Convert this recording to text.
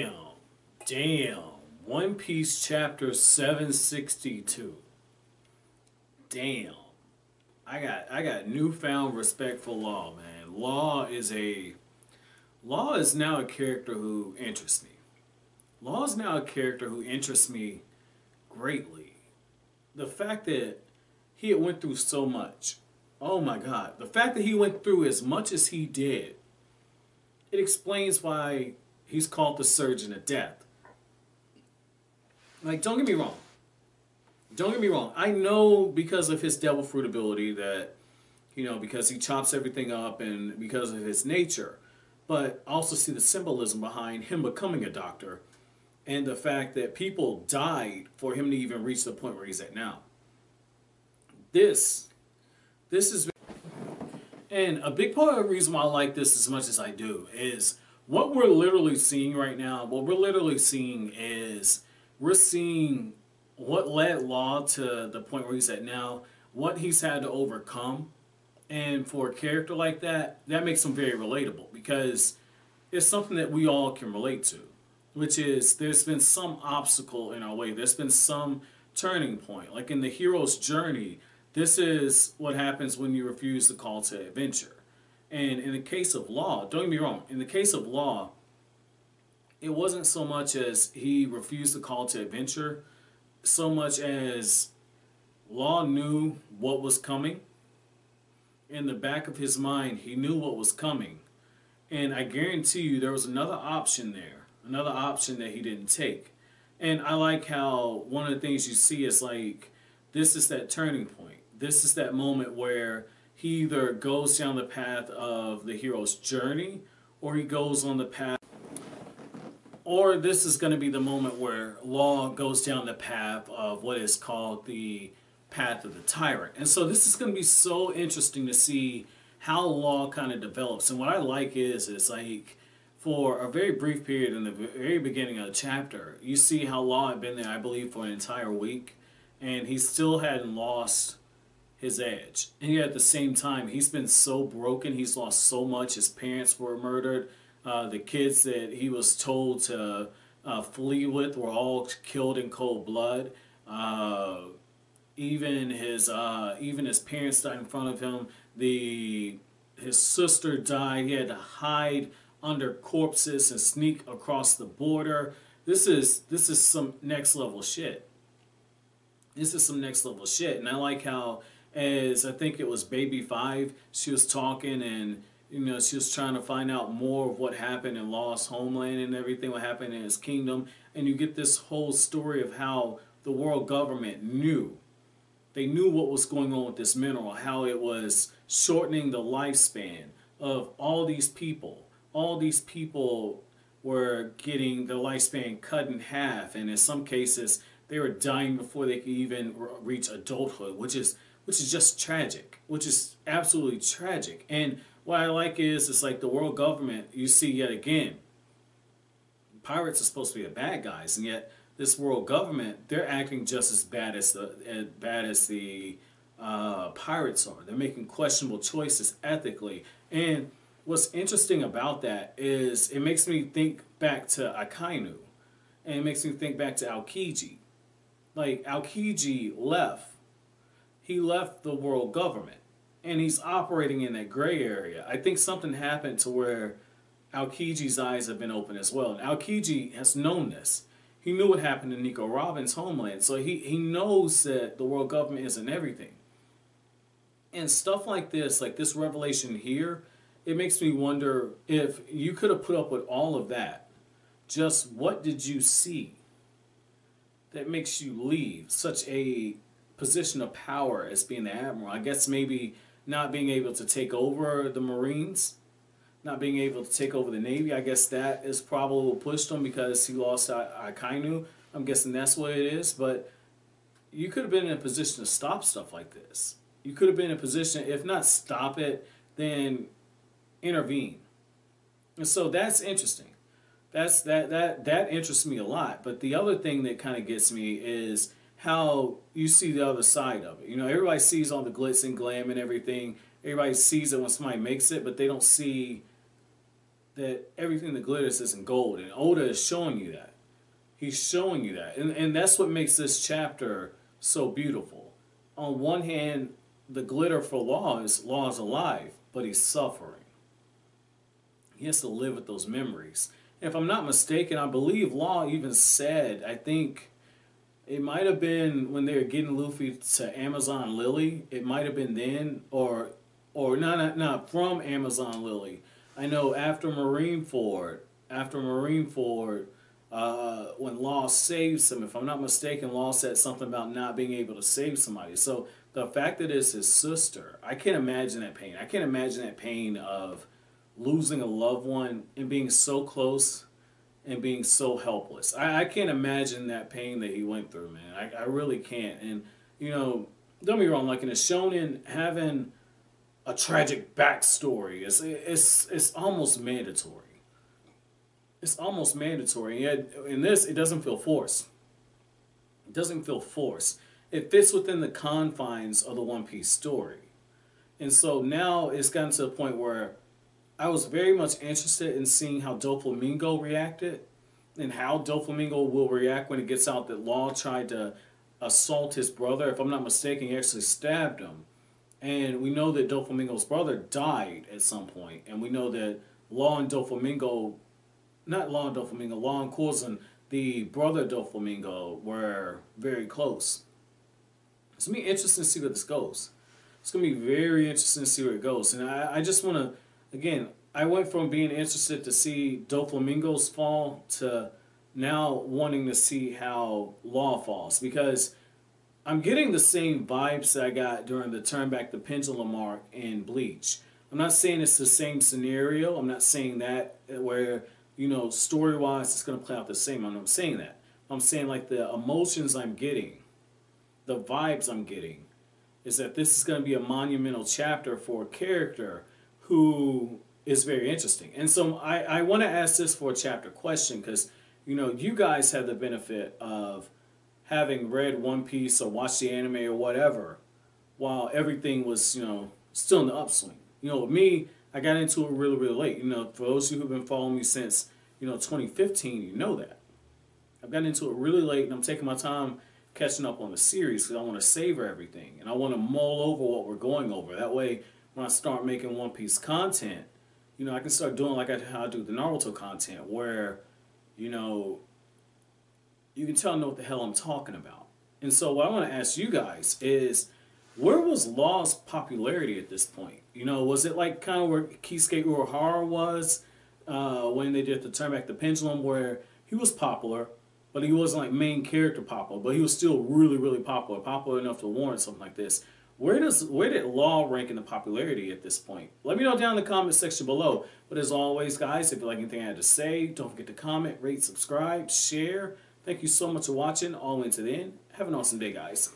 Damn. Damn. One Piece chapter 762. Damn. I got newfound respect for Law, man. Law is now a character who interests me. Law is now a character who interests me greatly. The fact that he had went through so much. Oh my God. The fact that he went through as much as he did, it explains why he's called the Surgeon of Death. Like, don't get me wrong. Don't get me wrong. I know because of his devil fruit ability that, because he chops everything up and because of his nature. But I also see the symbolism behind him becoming a doctor and the fact that people died for him to even reach the point where he's at now. This is... And a big part of the reason why I like this as much as I do is what we're literally seeing right now. What we're literally seeing is we're seeing what led Law to the point where he's at now, what he's had to overcome. And for a character like that, that makes him very relatable because it's something that we all can relate to, which is there's been some obstacle in our way. There's been some turning point. Like in the hero's journey, this is what happens when you refuse the call to adventure. And in the case of Law, don't get me wrong, in the case of Law, it wasn't so much as he refused the call to adventure, so much as Law knew what was coming. In the back of his mind, he knew what was coming. And I guarantee you there was another option there, another option that he didn't take. And I like how one of the things you see is like, this is that turning point. This is that moment where he either goes down the path of the hero's journey or he goes on the path, or this is going to be the moment where Law goes down the path of what is called the path of the tyrant. And so this is going to be so interesting to see how Law kind of develops. And what I like is like for a very brief period in the very beginning of the chapter, you see how Law had been there, I believe, for an entire week, and he still hadn't lost his edge. And yet at the same time, he's been so broken. He's lost so much. His parents were murdered. The kids that he was told to flee with were all killed in cold blood. Even his parents died in front of him. His sister died. He had to hide under corpses and sneak across the border. This is some next level shit. This is some next level shit. And I like how, as I think it was Baby 5, she was talking and she was trying to find out more of what happened in Law's homeland and everything, what happened in his kingdom. And you get this whole story of how the world government knew. They knew what was going on with this mineral, how it was shortening the lifespan of all these people. All these people were getting their lifespan cut in half, and in some cases, they were dying before they could even reach adulthood, which is just tragic, which is absolutely tragic. And what I like is, it's like the world government, you see yet again, pirates are supposed to be the bad guys, and yet this world government, they're acting just as bad as the pirates are. They're making questionable choices ethically. And what's interesting about that is it makes me think back to Akainu, and it makes me think back to Aokiji. Like, Aokiji left. He left the world government, and he's operating in that gray area. I think something happened to where Aokiji's eyes have been opened as well. And Aokiji has known this. He knew what happened in Nico Robin's homeland, so he knows that the world government isn't everything. And stuff like this revelation here, it makes me wonder if you could have put up with all of that. Just what did you see that makes you leave such a position of power as being the admiral? I guess maybe not being able to take over the Marines, not being able to take over the Navy. I guess that is probably what pushed him because he lost Akainu. I'm guessing that's what it is. But you could have been in a position to stop stuff like this. You could have been in a position, if not stop it, then intervene. And so that's interesting. That interests me a lot. But the other thing that kind of gets me is how you see the other side of it. Everybody sees all the glitz and glam and everything. Everybody sees it when somebody makes it, but they don't see that everything that glitters isn't gold, and Oda is showing you that. He's showing you that, and that's what makes this chapter so beautiful. On one hand, the glitter for Law is alive, but he's suffering. He has to live with those memories. And if I'm not mistaken, I believe Law even said, I think it might have been when they were getting Luffy to Amazon Lily. It might have been then, or not from Amazon Lily. I know after Marineford, when Law saves him, if I'm not mistaken, Law said something about not being able to save somebody. So the fact that it's his sister, I can't imagine that pain. I can't imagine that pain of losing a loved one and being so close and being so helpless. I can't imagine that pain that he went through, man. I really can't. And, don't get me wrong, like in a shonen, having a tragic backstory it's almost mandatory. It's almost mandatory. And yet, in this, it doesn't feel forced. It doesn't feel forced. It fits within the confines of the One Piece story. And so now it's gotten to the point where I was very much interested in seeing how Doflamingo reacted and how Doflamingo will react when it gets out that Law tried to assault his brother. If I'm not mistaken, he actually stabbed him. And we know that Doflamingo's brother died at some point. And we know that Law and Doflamingo, not Law and Doflamingo, Law and Corazon, the brother Doflamingo, were very close. It's going to be interesting to see where this goes. It's going to be very interesting to see where it goes. And I just want to, again, I went from being interested to see Doflamingo's fall to now wanting to see how Law falls. Because I'm getting the same vibes that I got during the Turn Back the Pendulum arc in Bleach. I'm not saying it's the same scenario. I'm not saying that where, story-wise it's going to play out the same. I'm not saying that. I'm saying like the emotions I'm getting, the vibes I'm getting, is that this is going to be a monumental chapter for a character who is very interesting. And so I want to ask this for a chapter question because, you guys have the benefit of having read One Piece or watched the anime or whatever while everything was, still in the upswing. With me, I got into it really, really late. For those of you who've been following me since, 2015, you know that. I've gotten into it really late and I'm taking my time catching up on the series because I want to savor everything and I want to mull over what we're going over. That way, when I start making One Piece content, I can start doing like how I do the Naruto content where, you can tell I know what the hell I'm talking about. And so what I want to ask you guys is, where was Law's popularity at this point? Was it like kind of where Kisuke Urahara was when they did the Turn Back the Pendulum, where he was popular, but he wasn't like main character popular, but he was still really, really popular enough to warrant something like this. Where did Law rank in the popularity at this point? Let me know down in the comment section below. But as always, guys, if you like anything I had to say, don't forget to comment, rate, subscribe, share. Thank you so much for watching all the way to the end. Have an awesome day, guys.